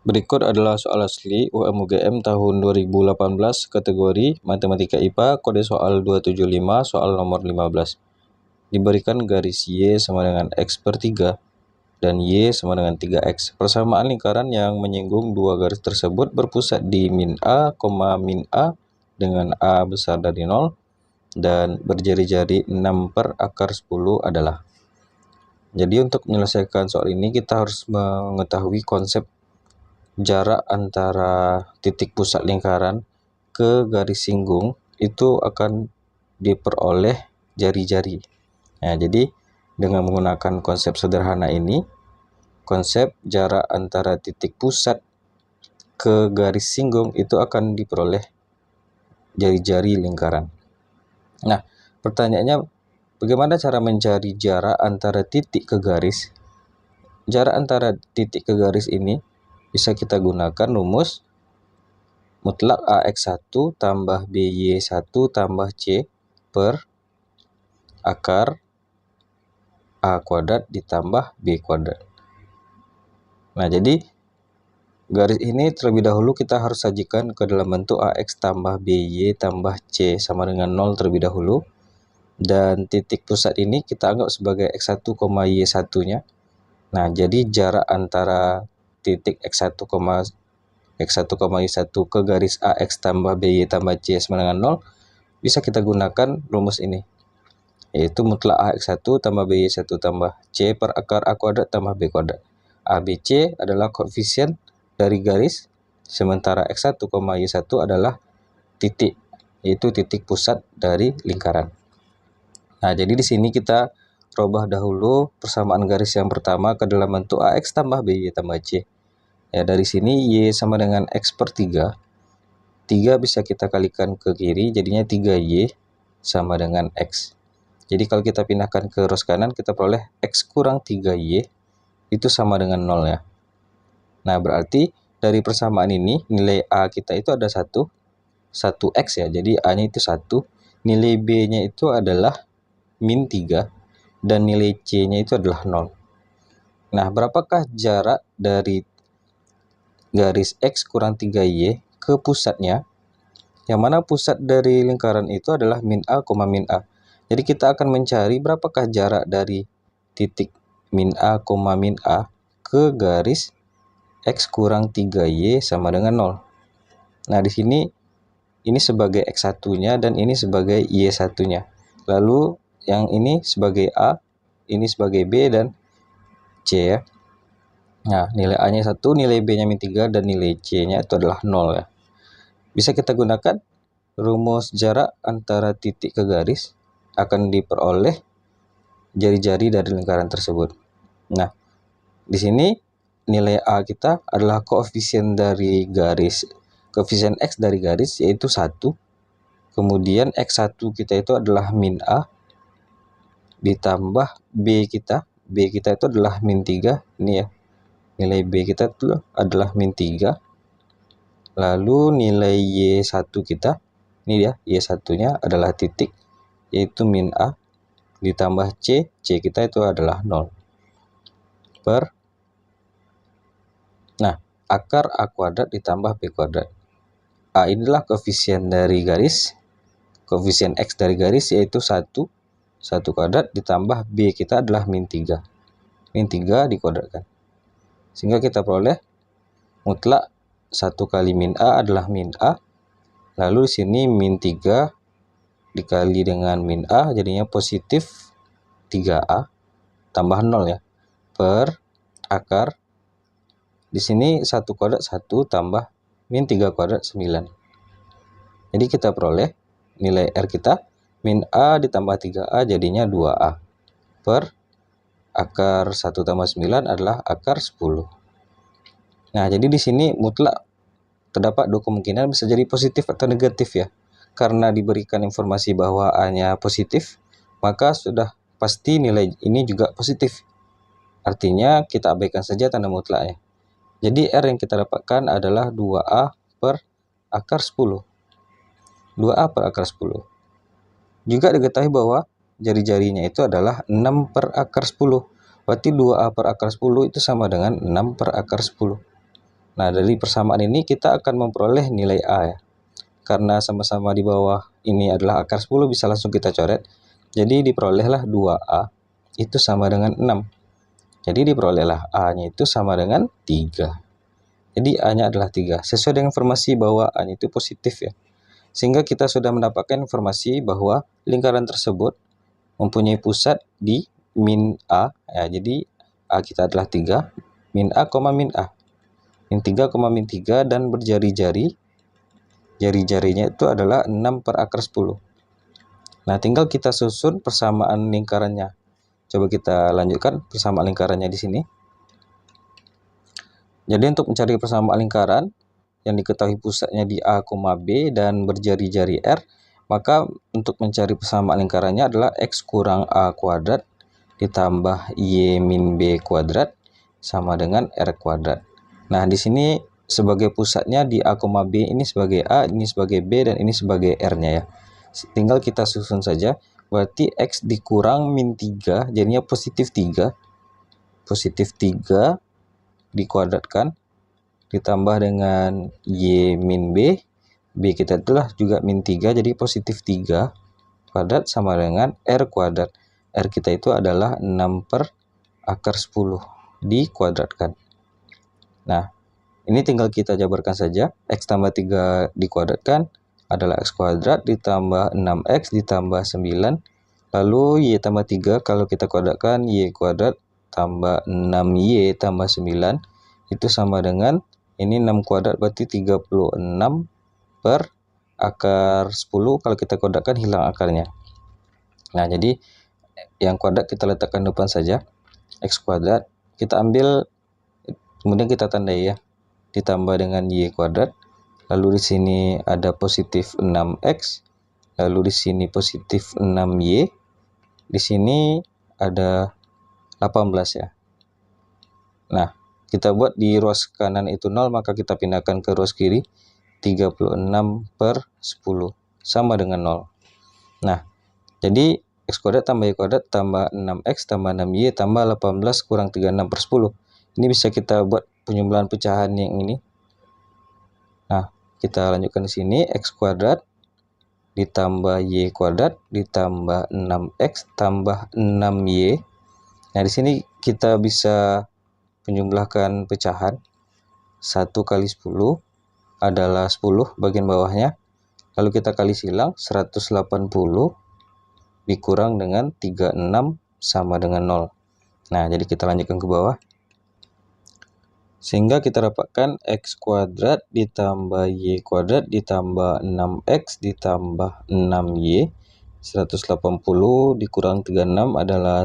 Berikut adalah soal asli UM/UGM tahun 2018 kategori Matematika IPA kode soal 275 soal nomor 15. Diberikan garis Y sama dengan X per 3 dan Y sama dengan 3X. Persamaan lingkaran yang menyinggung dua garis tersebut berpusat di min A, min A dengan A besar dari 0 dan berjari-jari 6 per akar 10 adalah. Jadi untuk menyelesaikan soal ini kita harus mengetahui konsep jarak antara titik pusat lingkaran ke garis singgung itu akan diperoleh jari-jari. Nah, jadi dengan menggunakan konsep sederhana ini, konsep jarak antara titik pusat ke garis singgung itu akan diperoleh jari-jari lingkaran. Nah, pertanyaannya bagaimana cara mencari jarak antara titik ke garis? Jarak antara titik ke garis ini bisa kita gunakan rumus mutlak AX1 tambah BY1 tambah C per akar A kuadrat ditambah B kuadrat. Nah, jadi garis ini terlebih dahulu kita harus sajikan ke dalam bentuk AX tambah BY tambah C sama dengan 0 terlebih dahulu. Dan titik pusat ini kita anggap sebagai X1, Y1-nya. Nah, jadi jarak antara titik X1, Y1 ke garis AX tambah BY tambah C sama dengan 0 bisa kita gunakan rumus ini, yaitu mutlak AX1 tambah BY1 tambah C per akar A kuadrat tambah B kuadrat. ABC adalah koefisien dari garis, sementara X1, Y1 adalah titik, yaitu titik pusat dari lingkaran. Nah, jadi di sini kita rubah dahulu persamaan garis yang pertama ke dalam bentuk AX tambah BY tambah C. Ya, dari sini Y sama dengan X per 3. 3 bisa kita kalikan ke kiri, jadinya 3Y sama dengan X. Jadi kalau kita pindahkan ke ruas kanan, kita peroleh X kurang 3Y itu sama dengan 0 ya. Nah, berarti dari persamaan ini, nilai A kita itu ada 1X ya. Jadi A-nya itu 1. Nilai B-nya itu adalah min 3 dan nilai C-nya itu adalah 0. Nah, berapakah jarak dari garis X kurang 3Y ke pusatnya? Yang mana pusat dari lingkaran itu adalah min A, min A. Jadi kita akan mencari berapakah jarak dari titik min A, min A ke garis X kurang 3Y sama dengan 0. Nah, di sini ini sebagai X1-nya dan ini sebagai Y1-nya. Lalu yang ini sebagai A, ini sebagai B dan C ya. Nah, nilai A-nya 1, nilai B-nya min 3 dan nilai C-nya itu adalah 0 ya. Bisa kita gunakan rumus jarak antara titik ke garis akan diperoleh jari-jari dari lingkaran tersebut. Nah, di sini nilai A kita adalah koefisien dari garis, koefisien X dari garis yaitu 1. Kemudian X1 kita itu adalah min A ditambah B kita itu adalah min 3. Ini ya, nilai B kita itu adalah min 3. Lalu nilai Y1 kita, ini ya, Y1-nya adalah titik, yaitu min A, ditambah C kita itu adalah 0. Nah, akar A kuadrat ditambah B kuadrat. A inilah koefisien dari garis, koefisien X dari garis yaitu 1 kuadrat ditambah B kita adalah min 3. Min 3 dikuadratkan. Sehingga kita peroleh mutlak 1 kali min A adalah min A. Lalu di sini min 3 dikali dengan min A jadinya positif 3A tambah 0 ya. Per akar di sini 1 kuadrat 1 tambah min 3 kuadrat 9. Jadi kita peroleh nilai R kita min A ditambah 3A jadinya 2A. Per akar 1 tambah 9 adalah akar 10. Nah, jadi di sini mutlak terdapat dua kemungkinan, bisa jadi positif atau negatif ya. Karena diberikan informasi bahwa A-nya positif, maka sudah pasti nilai ini juga positif. Artinya kita abaikan saja tanda mutlaknya. Jadi R yang kita dapatkan adalah 2A per akar 10. 2A per akar 10. Juga diketahui bahwa jari-jarinya itu adalah 6 per akar 10. Berarti 2A per akar 10 itu sama dengan 6 per akar 10. Nah, dari persamaan ini kita akan memperoleh nilai A ya. Karena sama-sama di bawah ini adalah akar 10, bisa langsung kita coret. Jadi diperolehlah 2A itu sama dengan 6. Jadi diperolehlah A-nya itu sama dengan 3. Jadi A-nya adalah 3. Sesuai dengan informasi bahwa A-nya itu positif ya. Sehingga kita sudah mendapatkan informasi bahwa lingkaran tersebut mempunyai pusat di min A. Ya, jadi A kita adalah 3, min A, min A. Min 3, min 3 dan berjari-jari. Jari-jarinya itu adalah 6 per akar 10. Nah, tinggal kita susun persamaan lingkarannya. Coba kita lanjutkan persamaan lingkarannya di sini. Jadi untuk mencari persamaan lingkaran yang diketahui pusatnya di A, B dan berjari-jari R, maka untuk mencari persamaan lingkarannya adalah X kurang A kuadrat ditambah Y min B kuadrat sama dengan R kuadrat. Nah, di sini sebagai pusatnya di A, B ini sebagai A, ini sebagai B, dan ini sebagai R-nya ya. Tinggal kita susun saja. Berarti X dikurang min 3, jadinya positif 3. Positif 3 dikuadratkan ditambah dengan Y min B. B kita itulah juga min 3, jadi positif 3 kuadrat sama dengan R kuadrat. R kita itu adalah 6 per akar 10 dikuadratkan. Nah, ini tinggal kita jabarkan saja. X tambah 3 dikuadratkan adalah X kuadrat ditambah 6X ditambah 9. Lalu Y tambah 3 kalau kita kuadratkan Y kuadrat tambah 6Y tambah 9. Itu sama dengan, ini 6 kuadrat berarti 36 per akar 10. Kalau kita kuadratkan hilang akarnya. Nah, jadi yang kuadrat kita letakkan depan saja. X kuadrat kita ambil, kemudian kita tandai ya, ditambah dengan Y kuadrat. Lalu di sini ada positif 6X. Lalu di sini positif 6Y. Di sini ada 18 ya. Nah, kita buat di ruas kanan itu 0, maka kita pindahkan ke ruas kiri. 36 per 10 sama dengan 0. Nah, jadi X kuadrat tambah Y kuadrat tambah 6X tambah 6Y tambah 18 kurang 36 per 10. Ini bisa kita buat penjumlahan pecahan yang ini. Nah, kita lanjutkan di sini. X kuadrat ditambah Y kuadrat ditambah 6X tambah 6Y. Nah, di sini kita bisa menjumlahkan pecahan. 1 kali 10 adalah 10 bagian bawahnya. Lalu kita kali silang, 180 dikurang dengan 36 sama dengan 0. Nah, jadi kita lanjutkan ke bawah. Sehingga kita dapatkan X kuadrat ditambah Y kuadrat ditambah 6X ditambah 6Y. 180 dikurang 36 adalah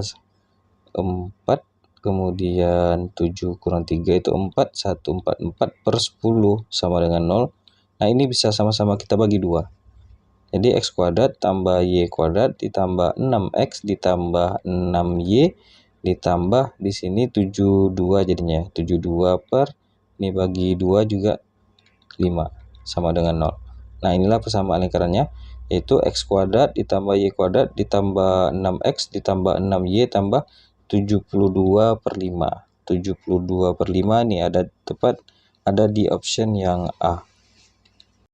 4. Kemudian 7 kurang 3 itu 4. 144 per 10 sama dengan 0. Nah, ini bisa sama-sama kita bagi 2. Jadi X kuadrat tambah Y kuadrat ditambah 6X ditambah 6Y ditambah di sini 72 jadinya. 72 per ini bagi 2 juga 5 sama dengan 0. Nah, inilah persamaan lingkarannya, yaitu X kuadrat ditambah Y kuadrat ditambah 6X ditambah 6Y tambah 72 per 5. 72 per 5 ini ada tepat ada di option yang A.